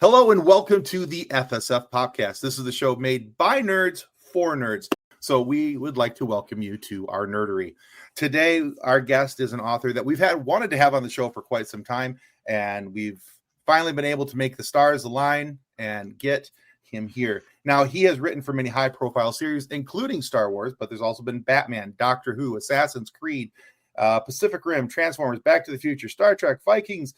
Hello and welcome to the FSF podcast. This is the show made by nerds for nerds. So we would like to welcome you to our nerdery. Today, our guest is an author that we've wanted to have on the show for quite some time, and we've finally been able to make the stars align and get him here. Now, he has written for many high-profile series, including Star Wars, but there's also been Batman, Doctor Who, Assassin's Creed, Pacific Rim, Transformers, Back to the Future, Star Trek, Vikings,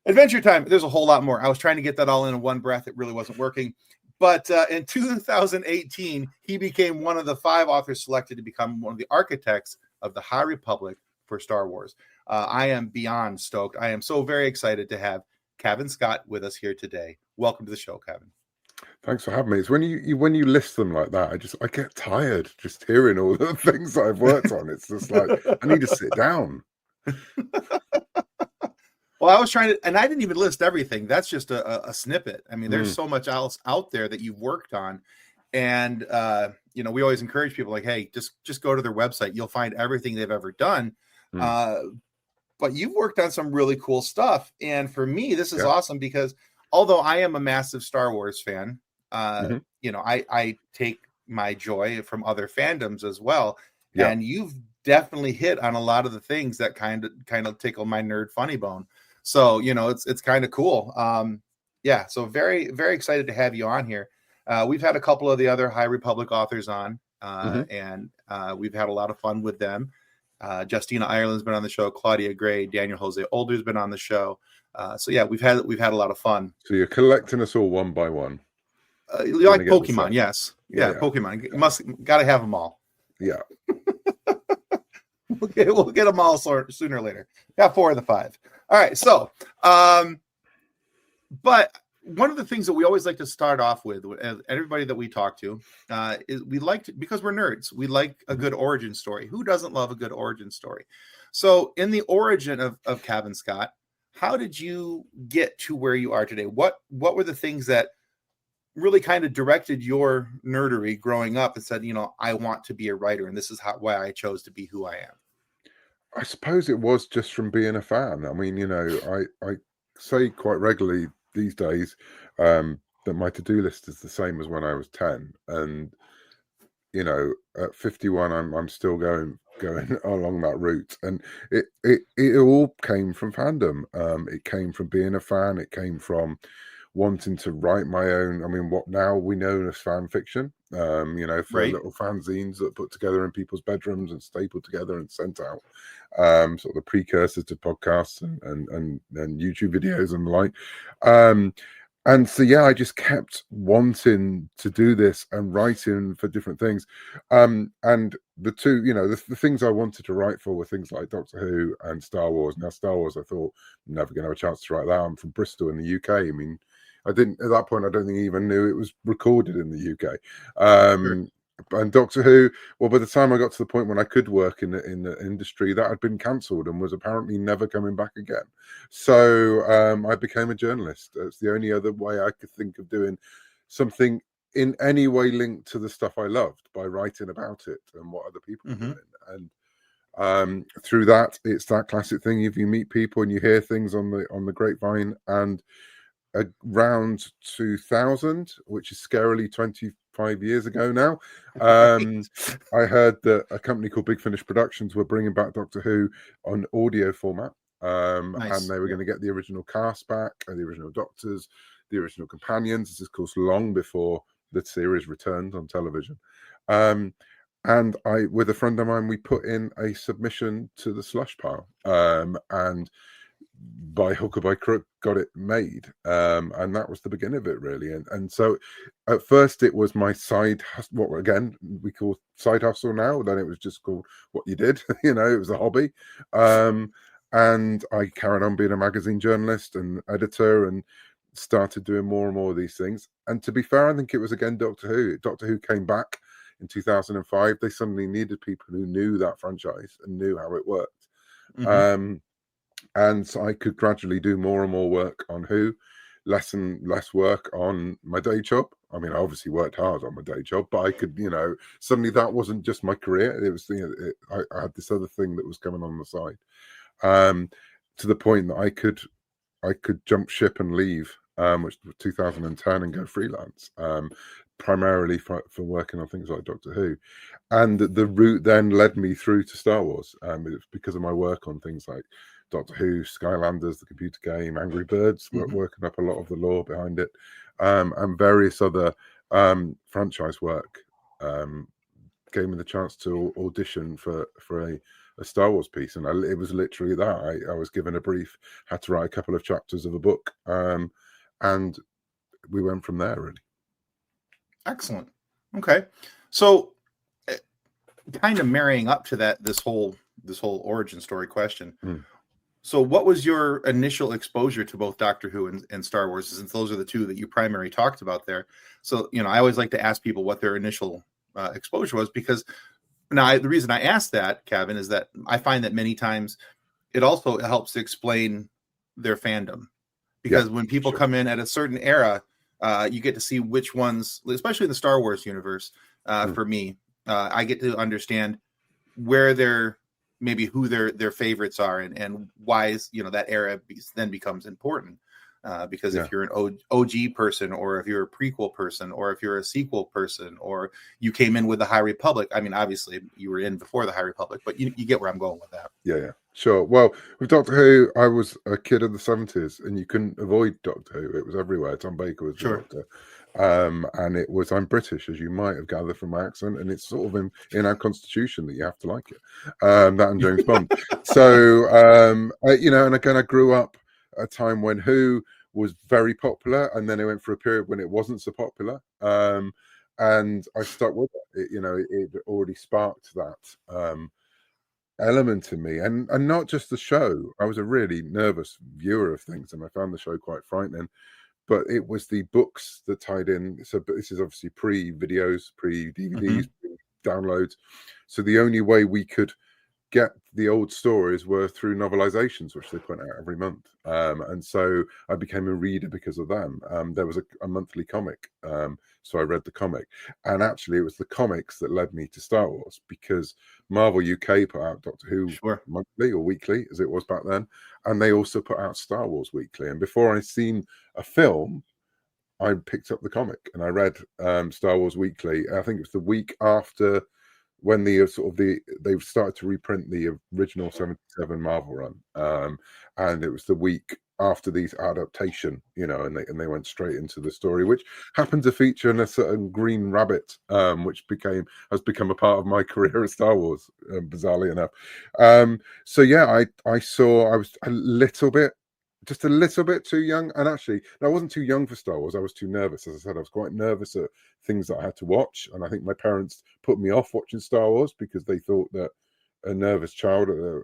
Adventure Time. There's a whole lot more. I was trying to get that all in one breath. It really wasn't working. But in 2018, he became one of the 5 authors selected to become one of the architects of the High Republic for Star Wars. I am beyond stoked. I am so very excited to have Cavan Scott with us here today. Welcome to the show, Cavan. Thanks for having me. It's when you list them like that, I get tired just hearing all the things that I've worked on. It's just like I need to sit down. Well, I was trying to, and I didn't even list everything. That's just a snippet. I mean, there's so much else out there that you've worked on. And, we always encourage people like, hey, just go to their website. You'll find everything they've ever done. But you've worked on some really cool stuff. And for me, this is awesome because although I am a massive Star Wars fan, I take my joy from other fandoms as well. Yeah. And you've definitely hit on a lot of the things that kind of tickle my nerd funny bone. So, it's kind of cool. So very, very excited to have you on here. We've had a couple of the other High Republic authors on, and we've had a lot of fun with them. Justina Ireland's been on the show. Claudia Gray, Daniel Jose Older's been on the show. We've had a lot of fun. So you're collecting us all one by one. You like Pokemon, yes. Yeah, Pokemon. Got to have them all. Yeah. We'll get them all sooner or later. Got 4 of the 5. All right. So, but one of the things that we always like to start off with everybody that we talk to is because we're nerds, we like a good origin story. Who doesn't love a good origin story? So in the origin of Cavan Scott, how did you get to where you are today? What were the things that really kind of directed your nerdery growing up and said, I want to be a writer and this is why I chose to be who I am? I suppose it was just from being a fan. I mean, I say quite regularly these days that my to-do list is the same as when I was 10. And, at 51, I'm still going along that route. And it all came from fandom. It came from being a fan. It came from wanting to write my own, what now we know as fan fiction, for little fanzines that put together in people's bedrooms and stapled together and sent out, sort of the precursors to podcasts and YouTube videos and the like. And so, I just kept wanting to do this and writing for different things. And the two, the things I wanted to write for were things like Doctor Who and Star Wars. Now, Star Wars, I thought, I'm never going to have a chance to write that. I'm from Bristol in the UK. I didn't at that point. I don't think I even knew it was recorded in the UK. Sure. And Doctor Who. Well, by the time I got to the point when I could work in the industry, that had been cancelled and was apparently never coming back again. So I became a journalist. It's the only other way I could think of doing something in any way linked to the stuff I loved, by writing about it and what other people were doing. And through that, it's that classic thing: if you meet people and you hear things on the grapevine. And around 2000, which is scarily 25 years ago now, I heard that a company called Big Finish Productions were bringing back Doctor Who on audio format. Nice. And they were going to get the original cast back, and the original Doctors, the original companions. This is, of course, long before the series returned on television. And I, with a friend of mine, we put in a submission to the slush pile. And by hook or by crook got it made, and that was the beginning of it, really. And so at first it was my side hustle, what again we call side hustle now. Then it was just called what you did. It was a hobby. And I carried on being a magazine journalist and editor and started doing more and more of these things. And to be fair, I think it was again Doctor Who came back in 2005. They suddenly needed people who knew that franchise and knew how it worked. And so I could gradually do more and more work on Who, less and less work on my day job. I obviously worked hard on my day job, but I could, suddenly that wasn't just my career. It was, I had this other thing that was coming on the side, to the point that I could jump ship and leave which was 2010, and go freelance, primarily for working on things like Doctor Who. And the route then led me through to Star Wars. It's because of my work on things like Doctor Who, Skylanders, the computer game, Angry Birds, working up a lot of the lore behind it, and various other franchise work. Gave me the chance to audition for a Star Wars piece, and it was literally that. I was given a brief, had to write a couple of chapters of a book, and we went from there, really. Excellent. Okay, so kind of marrying up to that, this whole origin story question. So what was your initial exposure to both Doctor Who and Star Wars, since those are the two that you primarily talked about there? So, I always like to ask people what their initial exposure was, because now the reason I asked that, Cavan, is that I find that many times it also helps to explain their fandom, because when people come in at a certain era, you get to see which ones, especially in the Star Wars universe, for me, I get to understand where who their favorites are, and why that era then becomes important. Because if you're an OG person, or if you're a prequel person, or if you're a sequel person, or you came in with the High Republic, I mean, obviously you were in before the High Republic, but you get where I'm going with that. Yeah, sure. Well, with Doctor Who, I was a kid of the 70s, and you couldn't avoid Doctor Who. It was everywhere. Tom Baker was the Doctor. And it was, I'm British, as you might have gathered from my accent, and it's sort of in our constitution that you have to like it. That and James Bond. So, and again, I grew up at a time when Who was very popular, and then it went for a period when it wasn't so popular. And I stuck with it. It already sparked that element in me, and not just the show. I was a really nervous viewer of things, and I found the show quite frightening. But it was the books that tied in. So this is obviously pre-videos, pre-DVDs, pre-downloads. So the only way we could get the old stories were through novelizations, which they put out every month. And so I became a reader because of them. There was a monthly comic. So I read the comic. And actually, it was the comics that led me to Star Wars, because Marvel UK put out Doctor Who monthly or weekly, as it was back then. And they also put out Star Wars weekly. And before I'd seen a film, I picked up the comic and I read Star Wars weekly. I think it was the week after when they started to reprint the original 77 Marvel run, and it was the week after these adaptation, and they went straight into the story, which happened to feature in a certain Green Rabbit, which has become a part of my career at Star Wars, bizarrely enough. So yeah, I was just a little bit too young, and actually I wasn't too young for Star Wars. I was too nervous. As I said, I was quite nervous at things that I had to watch, and I think my parents put me off watching Star Wars because they thought that a nervous child, how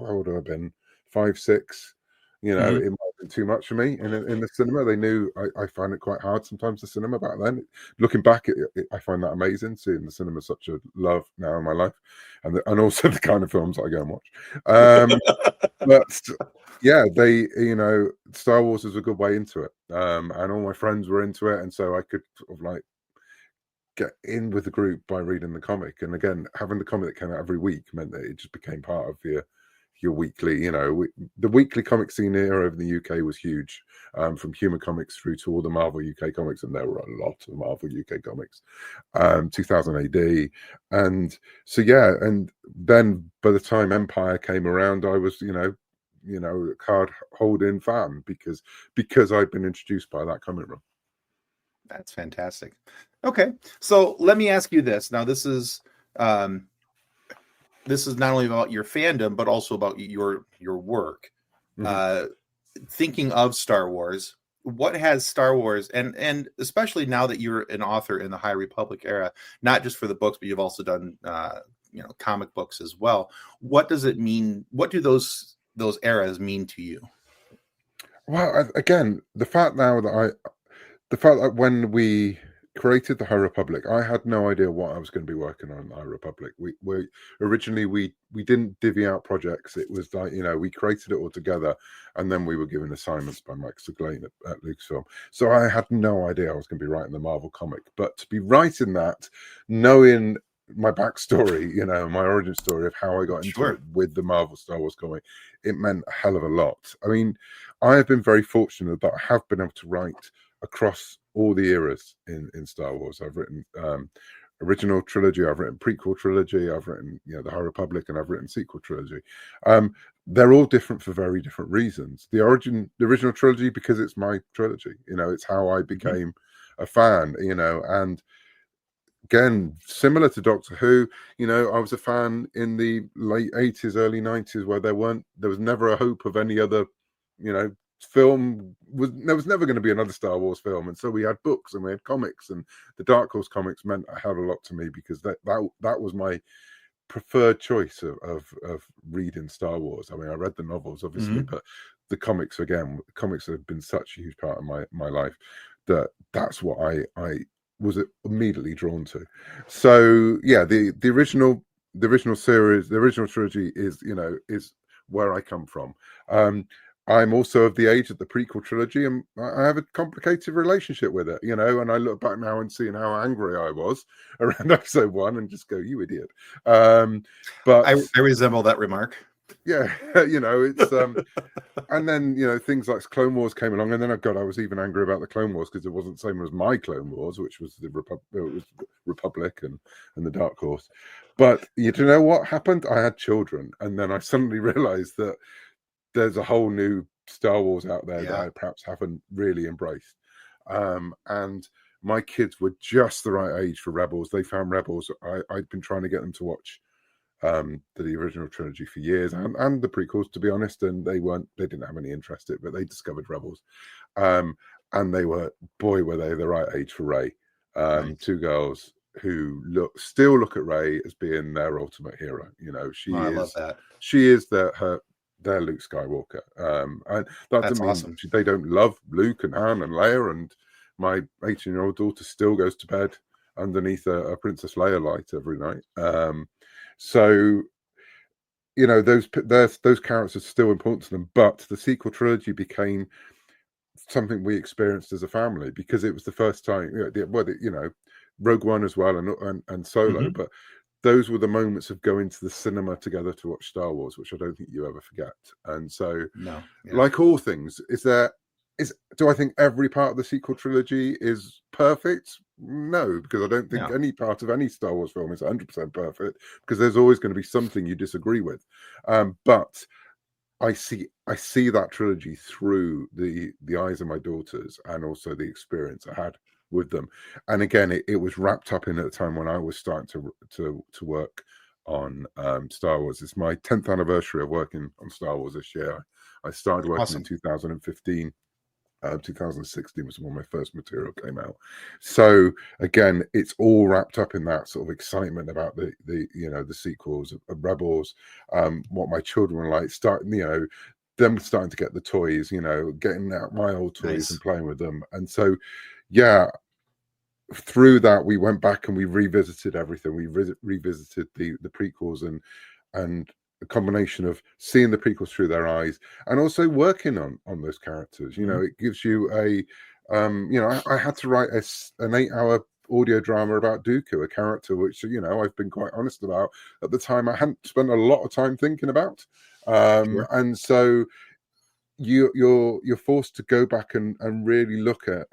old have I been? 5, 6. It might have been too much for me in the cinema. They knew I find it quite hard sometimes, the cinema back then. Looking back, I find that amazing, seeing the cinema such a love now in my life, and also the kind of films that I go and watch. But yeah, Star Wars is a good way into it, and all my friends were into it, and so I could sort of get in with the group by reading the comic. And again, having the comic that came out every week meant that it just became part of your weekly. The weekly comic scene era of the UK was huge, from Humour Comics through to all the Marvel UK comics, and there were a lot of Marvel UK comics. 2000 AD, and so yeah, and then by the time Empire came around, I was a card holding fan because I'd been introduced by that comic run. That's fantastic. Okay, so let me ask you this. Now, this is not only about your fandom, but also about your work. Thinking of Star Wars, what has Star Wars, and especially now that you're an author in the High Republic era, not just for the books, but you've also done comic books as well. What does it mean? What do those eras mean to you? Well, again, the fact that when we created the High Republic, I had no idea what I was going to be working on in the High Republic. We originally we didn't divvy out projects. It was like, we created it all together, and then we were given assignments by Mike Siglain at Lucasfilm. So I had no idea I was going to be writing the Marvel comic. But to be writing that, knowing my backstory, you know, my origin story of how I got into it Sure. with the Marvel Star Wars comic, it meant a hell of a lot. I mean, I have been very fortunate that I have been able to write across all the eras in Star Wars. I've written original trilogy, I've written prequel trilogy, I've written, you know, the High Republic, and I've written sequel trilogy. They're all different for very different reasons. The original trilogy, because it's my trilogy, you know, it's how I became a fan, you know. And again, similar to Doctor Who, you know, I was a fan in the late 80s, early 90s, where there was never a hope of any other, you know, there was never going to be another Star Wars film. And so we had books and we had comics, and the Dark Horse comics meant a hell of a lot to me, because that was my preferred choice of reading Star Wars. I mean, I read the novels obviously, but the comics, again, comics have been such a huge part of my life that's what I was immediately drawn to. So yeah, the original series, the original trilogy is, you know, is where I come from. I'm also of the age of the prequel trilogy, and I have a complicated relationship with it, you know. And I look back now and seeing how angry I was around episode 1, and just go, "You idiot!" But I resemble that remark. Yeah, you know, it's and then, you know, things like Clone Wars came along, and then I was even angry about the Clone Wars, because it wasn't the same as my Clone Wars, which was the Republic and the Dark Horse. But you know what happened? I had children, and then I suddenly realized that there's a whole new Star Wars out there that I perhaps haven't really embraced. And my kids were just the right age for Rebels. They found Rebels. I'd been trying to get them to watch the original trilogy for years, and the prequels, to be honest, and they didn't have any interest in it, but they discovered Rebels. And they were the right age for Rey. Nice. Two girls who still look at Rey as being their ultimate hero. You know, I love that. She is their Luke Skywalker. And that doesn't mean awesome. they don't love Luke and Han and Leia. And my 18-year-old daughter still goes to bed underneath a Princess Leia light every night. So, you know, those characters are still important to them. But the sequel trilogy became something we experienced as a family, because it was the first time, you know, Rogue One as well, and Solo, but those were the moments of going to the cinema together to watch Star Wars, which I don't think you ever forget. And so, like all things, do I think every part of the sequel trilogy is perfect? No, because I don't think any part of any Star Wars film is 100% perfect, because there's always going to be something you disagree with. But I see that trilogy through the eyes of my daughters, and also the experience I had with them. And again, it was wrapped up in at the time when I was starting to work on Star Wars. It's my 10th anniversary of working on Star Wars this year. I started working in 2015. 2016 was when my first material came out. So again, it's all wrapped up in that sort of excitement about the you know, the sequels of Rebels, what my children were like, them starting to get the toys, you know, getting out my old toys and playing with them. And so, yeah, through that, we went back and we revisited everything. We revisited the prequels, and a combination of seeing the prequels through their eyes, and also working on those characters. You know, it gives you a you know, I had to write an 8-hour audio drama about Dooku, a character which, you know, I've been quite honest about, at the time I hadn't spent a lot of time thinking about. And so you're forced to go back and really look at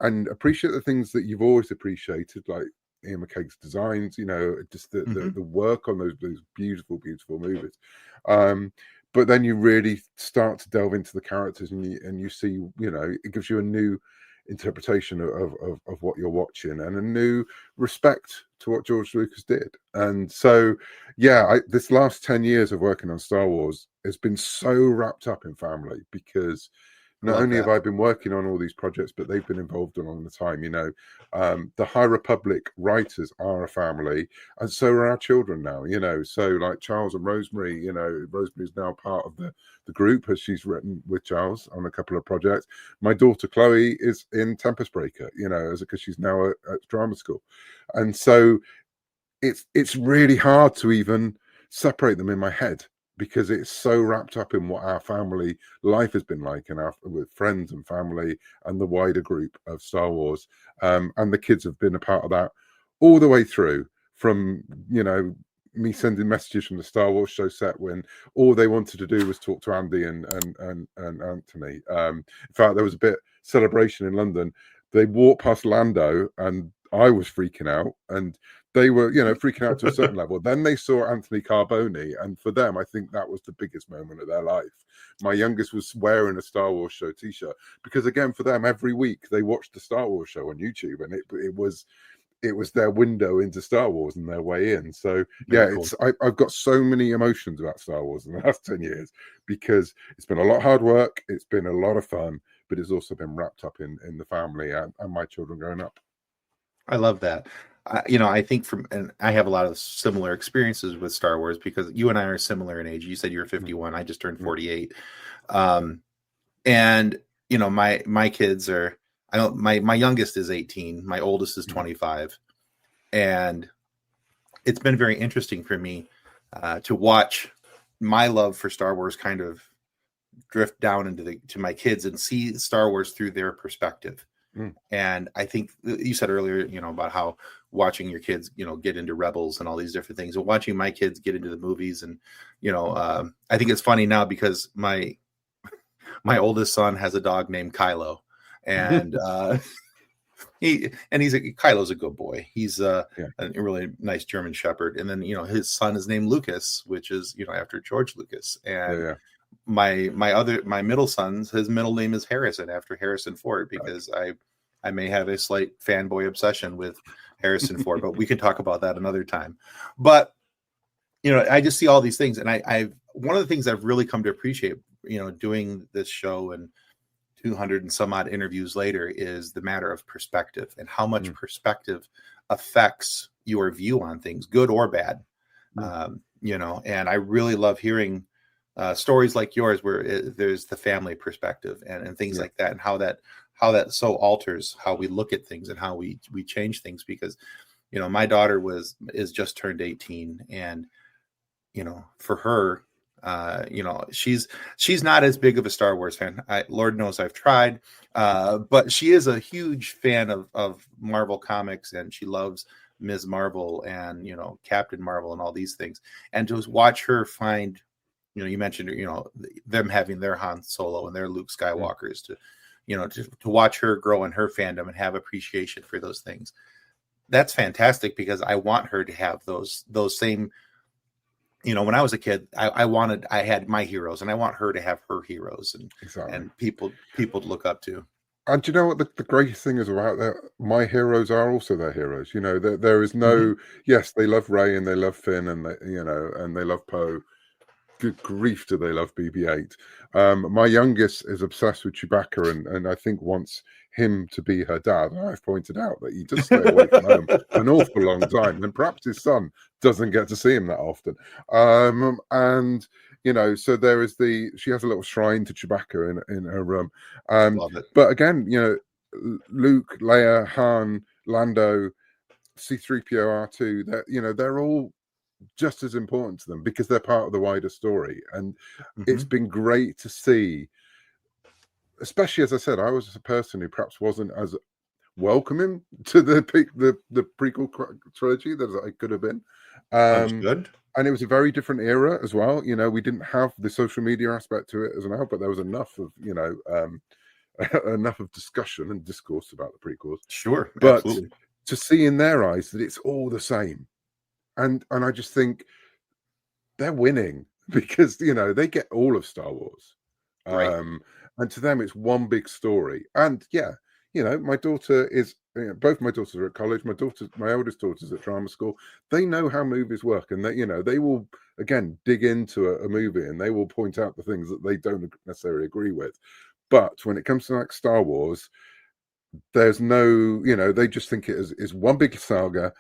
and appreciate the things that you've always appreciated, like Ian McKaig's designs, you know, just the work on those beautiful movies. But then you really start to delve into the characters, and you see, you know, it gives you a new interpretation of what you're watching, and a new respect to what George Lucas did. And so, yeah, this last 10 years of working on Star Wars has been so wrapped up in family, because not only have I been working on all these projects, but they've been involved along the time. You know, the High Republic writers are a family, and so are our children now. You know, so like Charles and Rosemary, you know, Rosemary's now part of the group, as she's written with Charles on a couple of projects. My daughter Chloe is in Tempest Breaker, you know, because she's now at drama school. And so it's really hard to even separate them in my head, because it's so wrapped up in what our family life has been like, and with friends and family and the wider group of Star Wars. And the kids have been a part of that all the way through, from, you know, me sending messages from the Star Wars show set when all they wanted to do was talk to Andy and Anthony. In fact, there was a bit celebration in London. They walked past Lando and I was freaking out, and they were, you know, freaking out to a certain level. Then they saw Anthony Carboni, and for them, I think that was the biggest moment of their life. My youngest was wearing a Star Wars show t-shirt because, again, for them, every week they watched the Star Wars show on YouTube, and it was their window into Star Wars and their way in. So yeah, cool. I've got so many emotions about Star Wars in the last 10 years because it's been a lot of hard work, it's been a lot of fun, but it's also been wrapped up in the family and my children growing up. I love that. You know, I think and I have a lot of similar experiences with Star Wars because you and I are similar in age. You said you were 51. I just turned 48. And you know, my kids are, my youngest is 18. My oldest is 25. And it's been very interesting for me to watch my love for Star Wars kind of drift down to my kids and see Star Wars through their perspective. And I think you said earlier, you know, about how watching your kids, you know, get into Rebels and all these different things, and watching my kids get into the movies. And, you know, I think it's funny now because my oldest son has a dog named Kylo, and Kylo's a good boy. He's a really nice German Shepherd. And then, you know, his son is named Lucas, which is, you know, after George Lucas. And my middle son's, his middle name is Harrison, after Harrison Ford, because I may have a slight fanboy obsession with Harrison Ford, but we can talk about that another time. But, you know, I just see all these things, and I've one of the things I've really come to appreciate, you know, doing this show and 200 and some odd interviews later, is the matter of perspective and how much perspective affects your view on things, good or bad. You know, and I really love hearing stories like yours where there's the family perspective and things like that, and how that so alters how we look at things and how we change things. Because, you know, my daughter is just turned 18, and, you know, for her, you know, she's not as big of a Star Wars fan. Lord knows I've tried, but she is a huge fan of Marvel comics, and she loves Ms. Marvel and, you know, Captain Marvel and all these things. And to watch her find, you know, you mentioned, you know, them having their Han Solo and their Luke Skywalkers, to, you know, to watch her grow in her fandom and have appreciation for those things. That's fantastic, because I want her to have those same, you know, when I was a kid, I had my heroes, and I want her to have her heroes and people to look up to. And do you know what the greatest thing is about that? My heroes are also their heroes. You know, there is no, yes, they love Rey and they love Finn and they love Poe. Good grief, do they love BB-8? My youngest is obsessed with Chewbacca, and I think wants him to be her dad. And I've pointed out that he does stay away from home an awful long time, and perhaps his son doesn't get to see him that often. And, you know, so there is she has a little shrine to Chewbacca in her room. Love it. But again, you know, Luke, Leia, Han, Lando, C-3PO, R2, that, you know, they're all just as important to them because they're part of the wider story. And it's been great to see, especially, as I said, I was a person who perhaps wasn't as welcoming to the prequel trilogy that I could have been. Good. And it was a very different era as well. You know, we didn't have the social media aspect to it as well, but there was enough of, you know, enough of discussion and discourse about the prequels. Sure. But absolutely. To see in their eyes that it's all the same. And I just think they're winning because, you know, they get all of Star Wars. Right. And to them, it's one big story. And yeah, you know, my daughter is, you know, both my daughters are at college. My eldest daughter's at drama school. They know how movies work, and you know, they will, again, dig into a movie and they will point out the things that they don't necessarily agree with. But when it comes to like Star Wars, there's no, you know, they just think it is one big saga.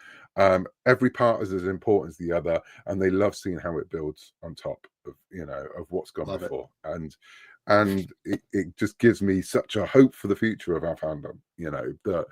Every part is as important as the other, and they love seeing how it builds on top of, you know, of what's gone before. And it just gives me such a hope for the future of our fandom, you know, that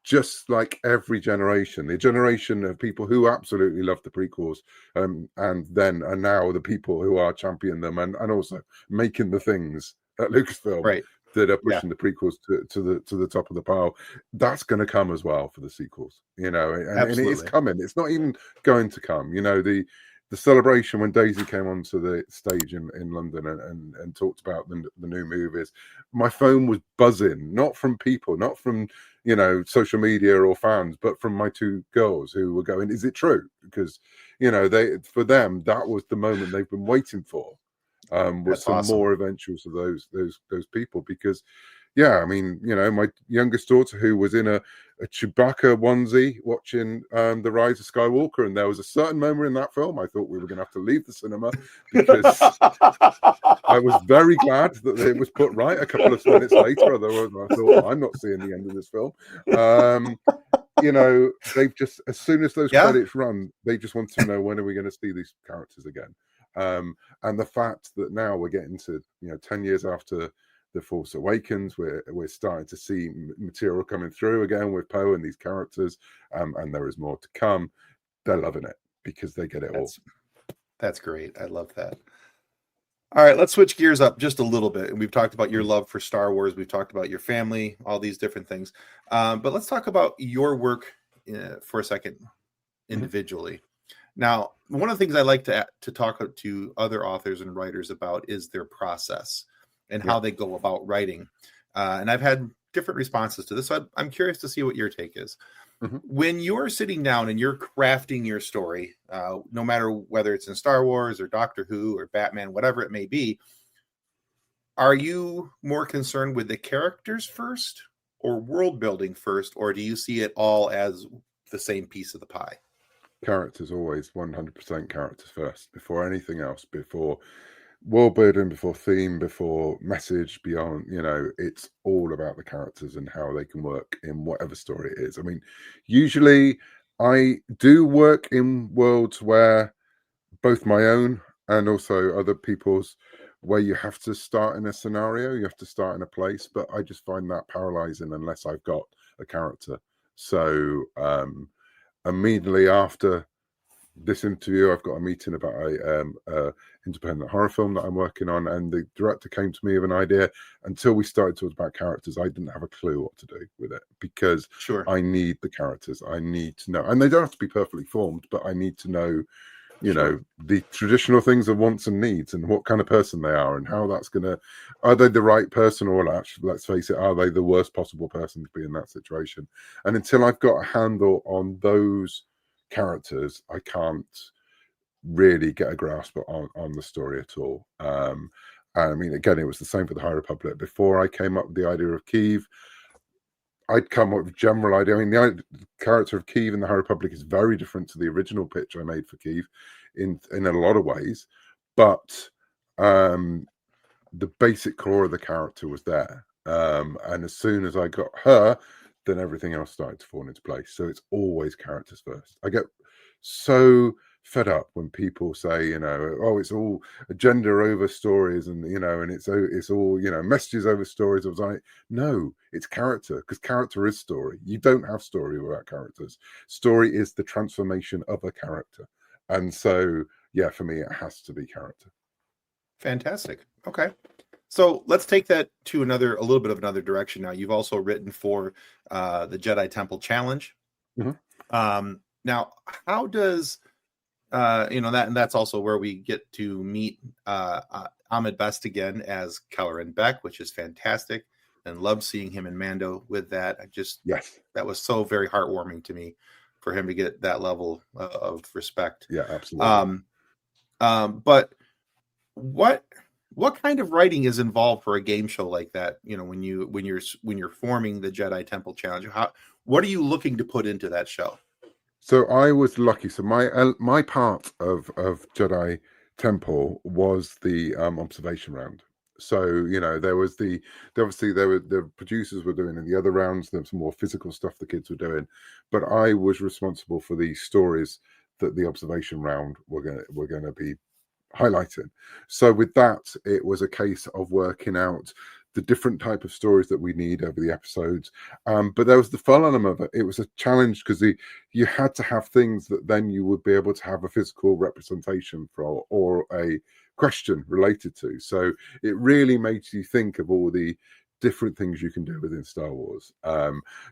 just like every generation, the generation of people who absolutely love the prequels, and then are now the people who are championing them and also making the things at Lucasfilm. Right. that are Yeah, pushing the prequels to the top of the pile. That's going to come as well for the sequels, and it is absolutely. coming. It's not even going to come. The celebration when Daisy came onto the stage in London and talked about the new movies, my phone was buzzing, not from people, not from social media or fans, but from my two girls who were going, "Is it true?" Because for them that was the moment they've been waiting for. Was That's some awesome. more eventuals of those people, because I mean, my youngest daughter, who was in a Chewbacca onesie watching the Rise of Skywalker, and there was a certain moment in that film I thought we were going to have to leave the cinema, because I was very glad that it was put right a couple of minutes later. Otherwise, I thought, I'm not seeing the end of this film. They've just, as soon as those Yeah, credits run, they just want to know, when are we going to see these characters again? And the fact that now we're getting to 10 years after The Force Awakens, we're starting to see material coming through again with Poe and these characters, and there is more to come. They're loving it because they get it all. that's great. I love that. All right, let's switch gears up just a little bit. And we've talked about your love for Star Wars. We've talked about your family, all these different things. But let's talk about your work for a second individually. Now, one of the things I like to talk to other authors and writers about is their process and how they go about writing. And I've had different responses to this. So I'm curious to see what your take is. When you're sitting down and you're crafting your story, no matter whether it's in Star Wars or Doctor Who or Batman, whatever it may be, are you more concerned with the characters first or world building first, or do you see it all as the same piece of the pie? Characters, always 100% characters first, before anything else, before world building, before theme, before message, beyond. It's all about the characters and how they can work in whatever story it is. I mean, usually I do work in worlds where both my own and also other people's, where you have to start in a scenario, you have to start in a place, but I just find that paralyzing unless I've got a character. So immediately after this interview, I've got a meeting about a independent horror film that I'm working on, and the director came to me with an idea. Until we started talking about characters, I didn't have a clue what to do with it, because I need the characters. I need to know, and they don't have to be perfectly formed, but I need to know, the traditional things of wants and needs, and what kind of person they are, and how that's gonna, are they the right person, or actually, let's face it, are they the worst possible person to be in that situation? And until I've got a handle on those characters, I can't really get a grasp on the story at all. I mean, again, it was the same for the High Republic. Before I came up with the idea of Kiev, I'd come up with general idea. I mean, the character of Kiev in the High Republic is very different to the original pitch I made for Kiev in a lot of ways, but the basic core of the character was there. And as soon as I got her, then everything else started to fall into place. So it's always characters first. I get so fed up when people say, oh, it's all agenda over stories, and and it's all messages over stories. I was like, no, it's character, because character is story. You don't have story without characters. Story is the transformation of a character, and so for me, it has to be character. Fantastic. Okay. So let's take that to a little bit of another direction now. You've also written for the Jedi Temple Challenge. Now, how does that, and that's also where we get to meet Ahmed Best again as Kelleran Beck, which is fantastic, and love seeing him in Mando with that. That was so very heartwarming to me for him to get that level of respect. Yeah, absolutely. But what kind of writing is involved for a game show like that? When you're forming the Jedi Temple Challenge, what are you looking to put into that show? So I was lucky. So my part of Jedi Temple was the observation round. So there was obviously the producers were doing in the other rounds. There was some more physical stuff the kids were doing, but I was responsible for the stories that the observation round were going to be highlighting. So with that, it was a case of working out the different type of stories that we need over the episodes. But there was the fun element of it. It was a challenge because you had to have things that then you would be able to have a physical representation for, or a question related to. So it really made you think of all the different things you can do within Star Wars.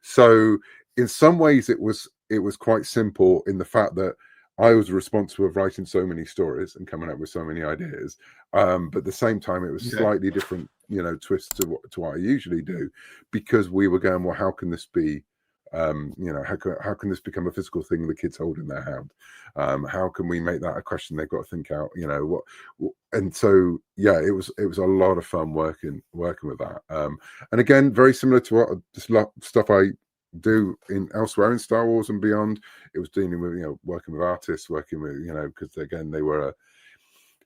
So in some ways it was quite simple in the fact that I was responsible of writing so many stories and coming up with so many ideas. But at the same time, it was slightly different, twist to what I usually do, because we were going, well, how can this be? How can this become a physical thing the kids hold in their hand? How can we make that a question they've got to think out? And so it was a lot of fun working with that. And again, very similar to what stuff I do elsewhere in Star Wars and beyond. It was dealing with working with artists, working with because again it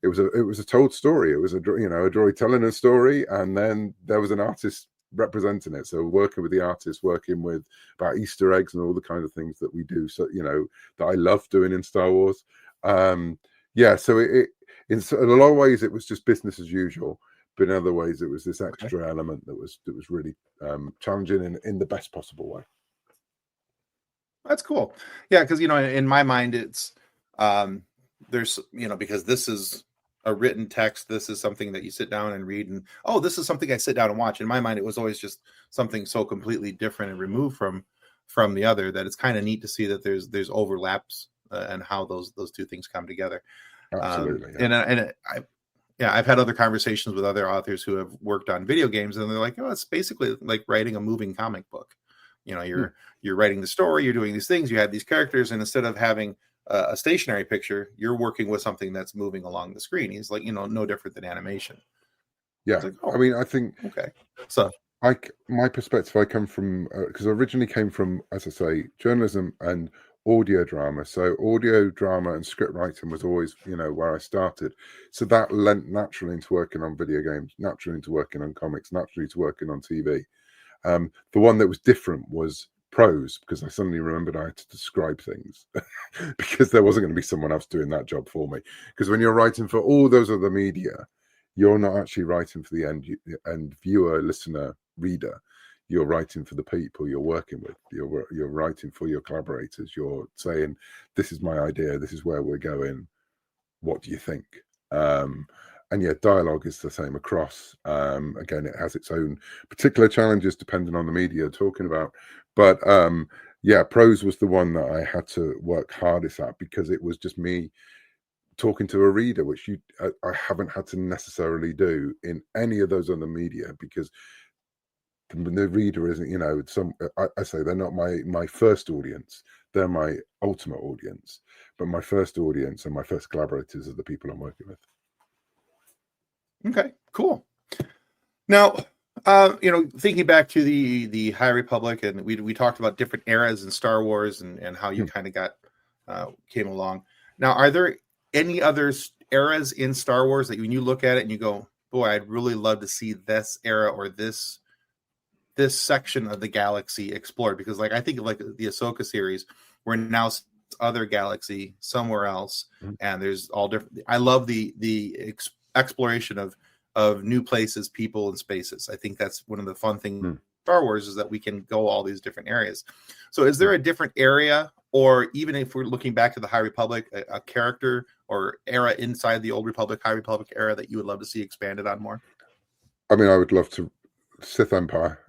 was a told story. It was a droid telling a story, and then there was an artist representing it. So working with the artists, working with about Easter eggs and all the kind of things that we do. So that I love doing in Star Wars. So it in a lot of ways it was just business as usual. But in other ways, it was this extra element that was really challenging in the best possible way. That's cool. Yeah, because in my mind, it's there's because this is a written text. This is something that you sit down and read, and this is something I sit down and watch. In my mind, it was always just something so completely different and removed from the other that it's kind of neat to see that there's overlaps and how those two things come together. Absolutely. I've had other conversations with other authors who have worked on video games, and they're like, it's basically like writing a moving comic book. You're writing the story, you're doing these things, you have these characters, and instead of having a stationary picture, you're working with something that's moving along the screen. He's like, no different than animation. Yeah. Like, I mean, I think so my perspective, I come from because I originally came from, as I say, journalism and audio drama. So audio drama and script writing was always where I started. So that lent naturally into working on video games, naturally into working on comics, naturally to working on TV. The one that was different was prose, because I suddenly remembered I had to describe things because there wasn't going to be someone else doing that job for me. Because when you're writing for all those other media, you're not actually writing for the end viewer, listener, reader. You're writing for the people you're working with. You're writing for your collaborators. You're saying, this is my idea. This is where we're going. What do you think? And dialogue is the same across. Again, it has its own particular challenges depending on the media you're talking about. But prose was the one that I had to work hardest at, because it was just me talking to a reader, which I haven't had to necessarily do in any of those other media, because the reader isn't, I say they're not my first audience. They're my ultimate audience. But my first audience and my first collaborators are the people I'm working with. Okay, cool. Now, thinking back to the High Republic, and we talked about different eras in Star Wars and how you kind of came along. Now, are there any other eras in Star Wars that when you look at it and you go, boy, I'd really love to see this era or this section of the galaxy explored? Because I think of the Ahsoka series, where now other galaxy somewhere else, and there's all different. I love the exploration of new places, people, and spaces. I think that's one of the fun things Star Wars is that we can go all these different areas. So is there a different area, or even if we're looking back to the High Republic, a character or era inside the Old Republic, High Republic era that you would love to see expanded on more? I mean, I would love to. Sith Empire,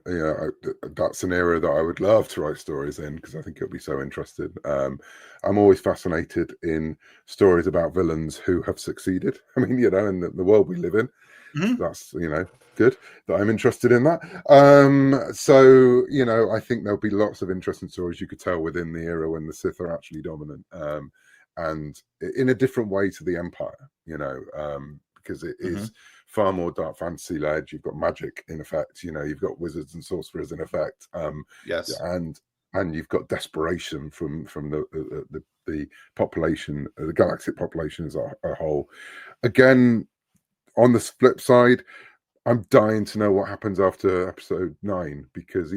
that's an era that I would love to write stories in, because I think it'll be so interesting. I'm always fascinated in stories about villains who have succeeded. I mean, in the world we live in, that's good that I'm interested in that. So I think there'll be lots of interesting stories you could tell within the era when the Sith are actually dominant, and in a different way to the Empire. Because it is far more dark fantasy led. You've got magic in effect. You've got wizards and sorcerers in effect. Yes, and you've got desperation from the population, the galactic population as a whole. Again, on the flip side, I'm dying to know what happens after episode 9, because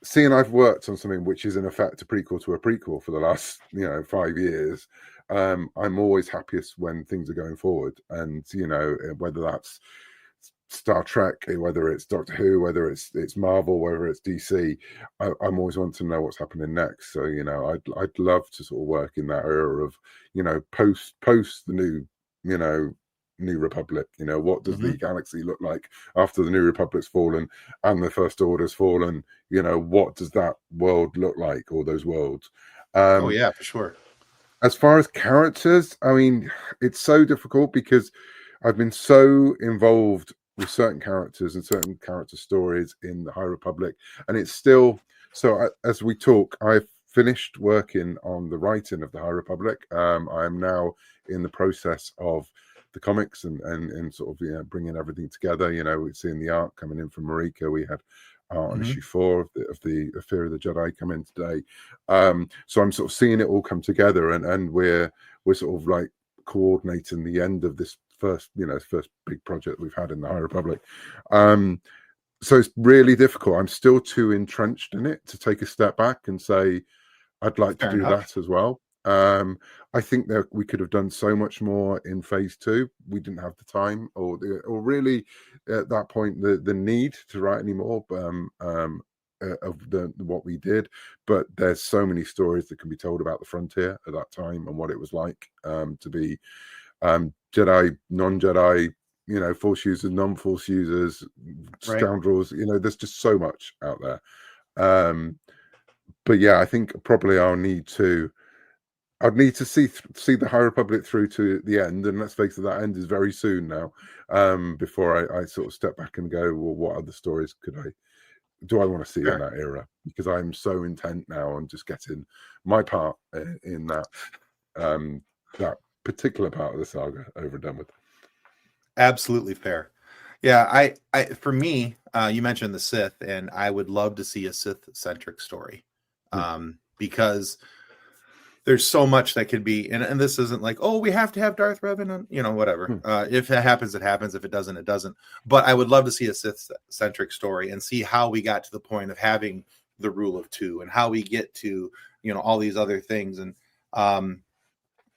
seeing I've worked on something which is in effect a prequel to a prequel for the last 5 years. I'm always happiest when things are going forward, and whether that's Star Trek, whether it's Doctor Who, whether it's Marvel, whether it's DC, I'm always wanting to know what's happening next. So I'd love to sort of work in that era of post the new New Republic? You know, what does Mm-hmm. the galaxy look like after the New Republic's fallen and the First Order's fallen? You know, what does that world look like, or those worlds? Oh yeah, for sure. As far as characters, I mean, it's so difficult because I've been so involved with certain characters and certain character stories in the High Republic, and it's still so. As we talk, I've finished working on the writing of the High Republic. I am now in the process of the comics and sort of, you know, bringing everything together. You know, we're seeing the art coming in from Marika. We had on Mm-hmm. issue 4 of the Fear of the Jedi come in today. So I'm sort of seeing it all come together, and we're sort of like coordinating the end of this first big project we've had in the High Republic. So it's really difficult. I'm still too entrenched in it to take a step back and say I'd like to Fair do enough. that as well. I think that we could have done so much more in phase 2. We didn't have the time or really at that point the need to write any more of what we did. But there's so many stories that can be told about the frontier at that time and what it was like to be Jedi, non-Jedi, you know, Force users, non-Force users, Right. scoundrels. You know, there's just so much out there. But yeah, I think probably I'd need to see the High Republic through to the end, and let's face it, that end is very soon now. Before I sort of step back and go, well, what other stories do I want to see in Fair. that era? Because I'm so intent now on just getting my part in that particular part of the saga over and done with. Absolutely fair. Yeah, I for me, you mentioned the Sith, and I would love to see a Sith-centric story, because there's so much that could be, and this isn't like, oh, we have to have Darth Revan, you know, whatever. If it happens, it happens. If it doesn't, it doesn't. But I would love to see a Sith-centric story and see how we got to the point of having the Rule of Two and how we get to, you know, all these other things. And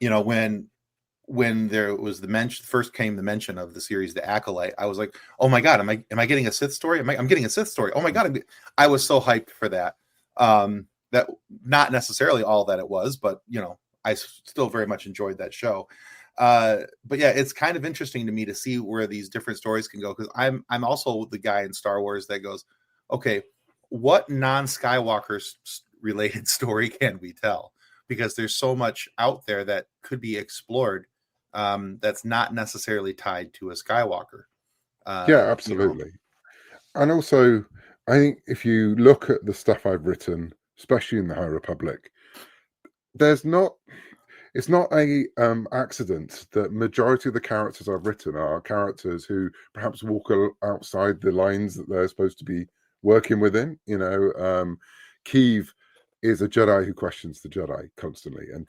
you know, when there was the mention of the series The Acolyte, I was like, oh my god, am I getting a Sith story? I'm getting a Sith story. Oh my god, I was so hyped for that. That not necessarily all that it was, but you know, I still very much enjoyed that show. But yeah, it's kind of interesting to me to see where these different stories can go, because I'm also the guy in Star Wars that goes, okay, what non-Skywalker related story can we tell? Because there's so much out there that could be explored, that's not necessarily tied to a Skywalker. Yeah, You know, absolutely. And also, I think if you look at the stuff I've written, especially in the High Republic, there's not it's not a accident that majority of the characters I've written are characters who perhaps walk outside the lines that they're supposed to be working within. You know, Keeve is a Jedi who questions the Jedi constantly, and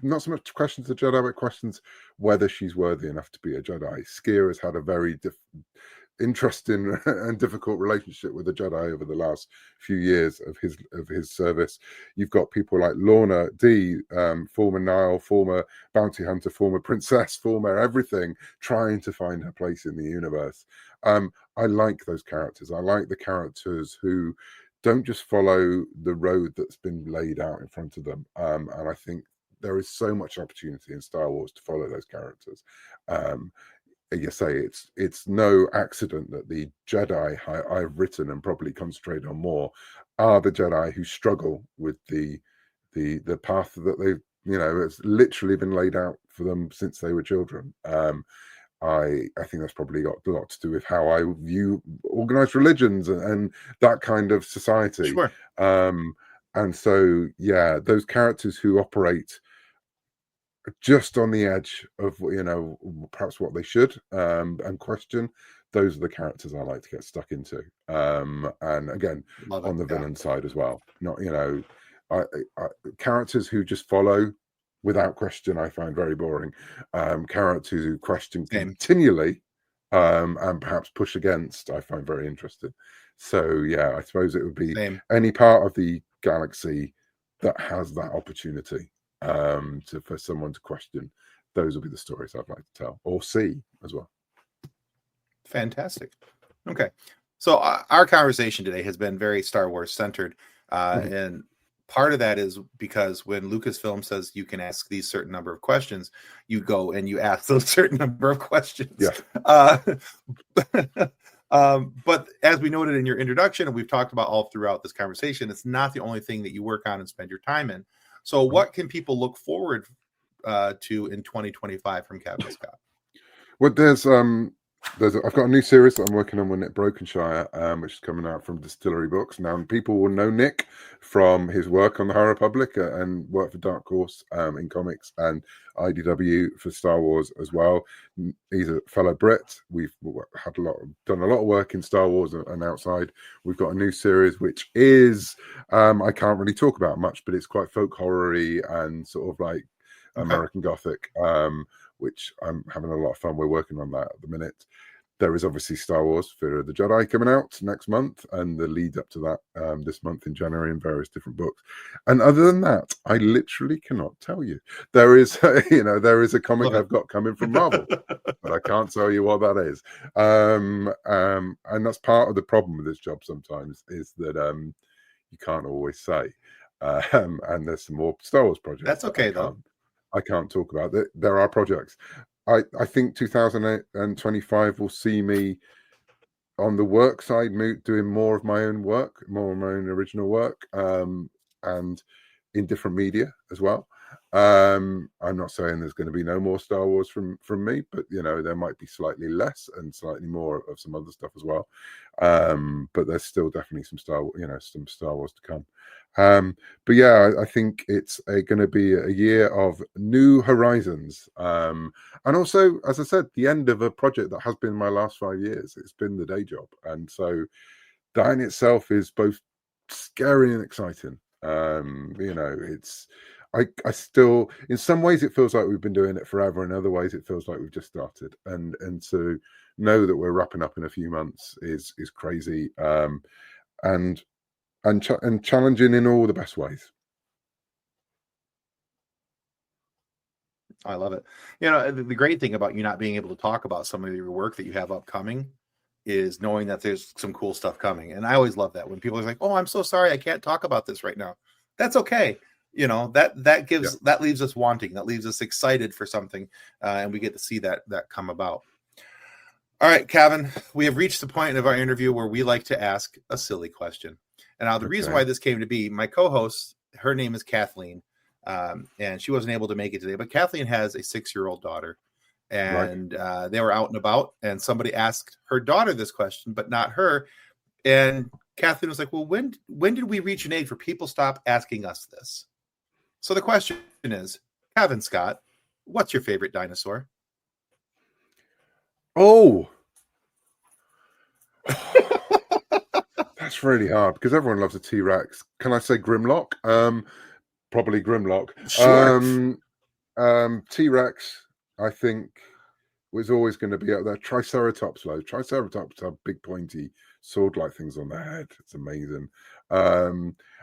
not so much questions the Jedi, but questions whether she's worthy enough to be a Jedi. Skier has had a very interesting and difficult relationship with the Jedi over the last few years of his service. You've got people like Lorna D, former Nile, former bounty hunter, former princess, former everything, trying to find her place in the universe. I like those characters. I like the characters who don't just follow the road that's been laid out in front of them. And I think there is so much opportunity in Star Wars to follow those characters. You say it's no accident that the Jedi I've written and probably concentrated on more are the Jedi who struggle with the path that they've, you know, it's literally been laid out for them since they were children. I think that's probably got a lot to do with how I view organized religions and that kind of society. sure. And so, yeah, those characters who operate just on the edge of, you know, perhaps what they should and question, those are the characters I like to get stuck into. And again, Love it. on the Yeah. villain side as well. Not, you know, I characters who just follow without question, I find very boring. Characters who question Same. continually and perhaps push against, I find very interesting. So yeah, I suppose it would be Same. any part of the galaxy that has that opportunity for someone to question. Those will be the stories I'd like to tell or see as well. Fantastic. Okay. So our conversation today has been very Star Wars centered, and part of that is because when Lucasfilm says you can ask these certain number of questions, you go and you ask those certain number of questions. Yes. But as we noted in your introduction, and we've talked about all throughout this conversation, it's not the only thing that you work on and spend your time in. So what can people look forward to in 2025 from Cavan Scott? Well, I've got a new series that I'm working on with Nick Brokenshire, which is coming out from Distillery Books. Now, people will know Nick from his work on the High Republic and work for Dark Horse in comics and IDW for Star Wars as well. He's a fellow Brit. We've done a lot of work in Star Wars and outside. We've got a new series which is I can't really talk about much, but it's quite folk horror-y and sort of like American Gothic. Which I'm having a lot of fun. We're working on that at the minute. There is obviously Star Wars, Fear of the Jedi coming out next month, and the lead up to that this month in January in various different books. And other than that, I literally cannot tell you. There is, there is a comic I've got coming from Marvel, but I can't tell you what that is. And that's part of the problem with this job sometimes is that you can't always say. And there's some more Star Wars projects. That's okay, though. I can't talk about it. There are projects. I think 2025 will see me on the work side, doing more of my own work, more of my own original work, and in different media as well. I'm not saying there's going to be no more Star Wars from me, but there might be slightly less and slightly more of some other stuff as well. But there's still definitely some Star Wars to come. But yeah, I think it's going to be a year of new horizons, and also, as I said, the end of a project that has been my last 5 years. It's been the day job, and so that in itself is both scary and exciting. It's I still, in some ways, it feels like we've been doing it forever. In other ways, it feels like we've just started, and to know that we're wrapping up in a few months is crazy, and challenging in all the best ways. I love it. The great thing about you not being able to talk about some of your work that you have upcoming is knowing that there's some cool stuff coming. And I always love that when people are like, "Oh, I'm so sorry, I can't talk about this right now." That's okay. That leaves us wanting, that leaves us excited for something, and we get to see that come about. All right, Cavan, we have reached the point of our interview where we like to ask a silly question. And now the reason why this came to be, my co-host, her name is Kathleen, and she wasn't able to make it today, but Kathleen has a 6-year-old daughter, and they were out and about, and somebody asked her daughter this question, but not her. And Kathleen was like, "Well, when did we reach an age where people stop asking us this?" So the question is, Cavan Scott, what's your favorite dinosaur? Oh, that's really hard because everyone loves a T-Rex. Can I say Grimlock? Probably Grimlock. Sure. T-Rex, I think, was always going to be out there. Triceratops, though. Triceratops have big pointy sword-like things on their head. It's amazing.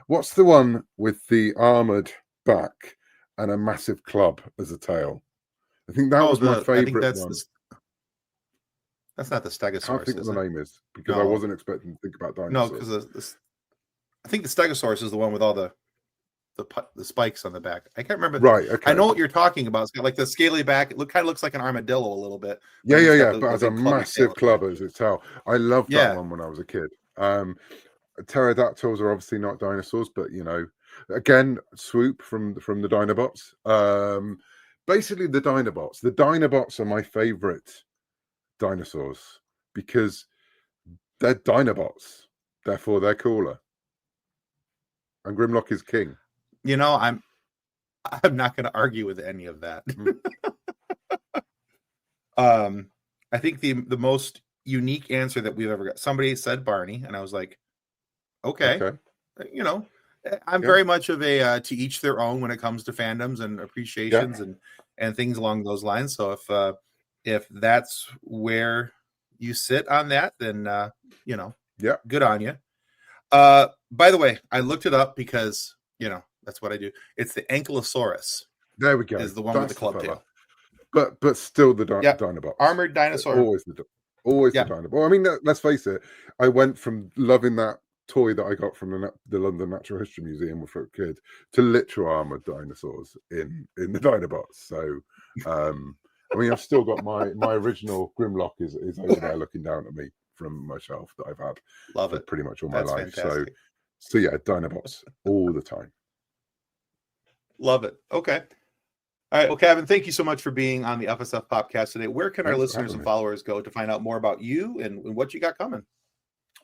What's the one with the armored back and a massive club as a tail? I think that was my favorite one. That's not the Stegosaurus. I can't think what the name is because I wasn't expecting to think about dinosaurs. No, because I think the Stegosaurus is the one with all the spikes on the back. I can't remember. Right. Okay. I know what you're talking about. It's got like the scaly back. It kind of looks like an armadillo a little bit. Yeah. But has a massive club as its tail. I loved that one when I was a kid. Pterodactyls are obviously not dinosaurs, but again, Swoop from the Dinobots. Basically, the Dinobots. The Dinobots are my favorite dinosaurs because they're Dinobots. Therefore, they're cooler. And Grimlock is king. I'm not going to argue with any of that. I think the most unique answer that we've ever got. Somebody said Barney, and I was like, okay. I'm very much of a to each their own when it comes to fandoms and appreciations and things along those lines. So if that's where you sit on that, then good on you. By the way, I looked it up because that's what I do. It's the Ankylosaurus. There we go. Is the one with the club tail. But still the Dinobots. Armored dinosaur. Always the Dinobot. I mean, let's face it. I went from loving that toy that I got from the London Natural History Museum for a kid to literal armored dinosaurs in the Dinobots. So I mean, I've still got my original Grimlock is over there looking down at me from my shelf that I've had for pretty much all my life. Fantastic. So yeah, Dinobots all the time. Love it. Okay. All right. Well, Cavan, thank you so much for being on the FSF Podcast today. Where can our listeners and followers go to find out more about you and what you got coming?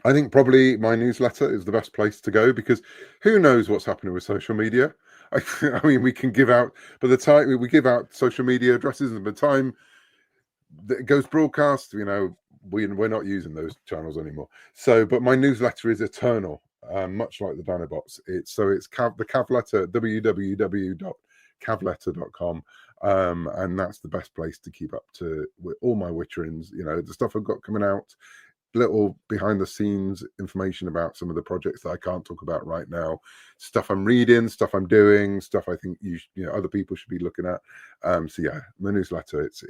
I think probably my newsletter is the best place to go, because who knows what's happening with social media. I mean, we can give out, by the time we give out social media addresses, and by the time that it goes broadcast, you know, we're not using those channels anymore. So, but my newsletter is eternal, much like the Dinobots. It's the Cav letter, www.cavletter.com. And that's the best place to keep up to with all my Witcherings, you know, the stuff I've got coming out, little behind the scenes information about some of the projects that I can't talk about right now, stuff I'm reading, stuff I'm doing, stuff I think you know other people should be looking at. So yeah, the newsletter, it's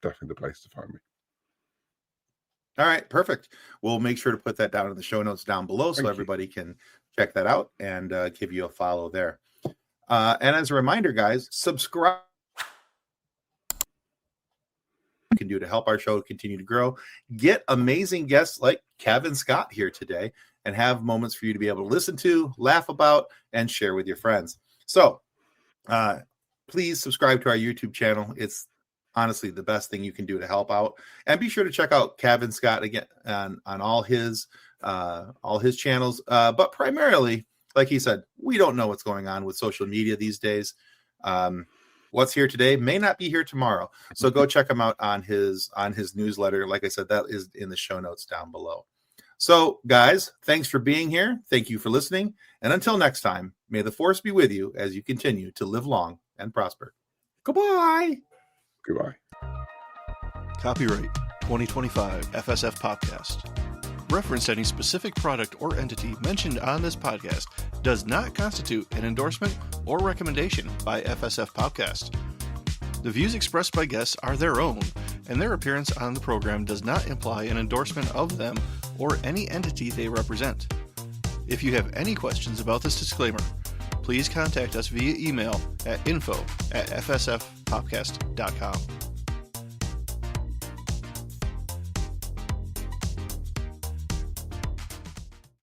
definitely the place to find me. All right, perfect. We'll make sure to put that down in the show notes down below so everybody can check that out and give you a follow there. And as a reminder, guys, subscribe. You can do to help our show continue to grow. Get amazing guests like Cavan Scott here today and have moments for you to be able to listen to, laugh about, and share with your friends. So please subscribe to our YouTube channel. It's honestly the best thing you can do to help out. And be sure to check out Cavan Scott again on all his channels. But primarily, like he said, we don't know what's going on with social media these days. What's here today may not be here tomorrow. So go check him out on his newsletter. Like I said, that is in the show notes down below. So guys, thanks for being here. Thank you for listening. And until next time, may the force be with you as you continue to live long and prosper. Goodbye. Goodbye. Copyright 2025 FSF Podcast. Reference any specific product or entity mentioned on this podcast does not constitute an endorsement or recommendation by FSF Podcast. The views expressed by guests are their own, and their appearance on the program does not imply an endorsement of them or any entity they represent. If you have any questions about this disclaimer, please contact us via email at info@fsfpodcast.com.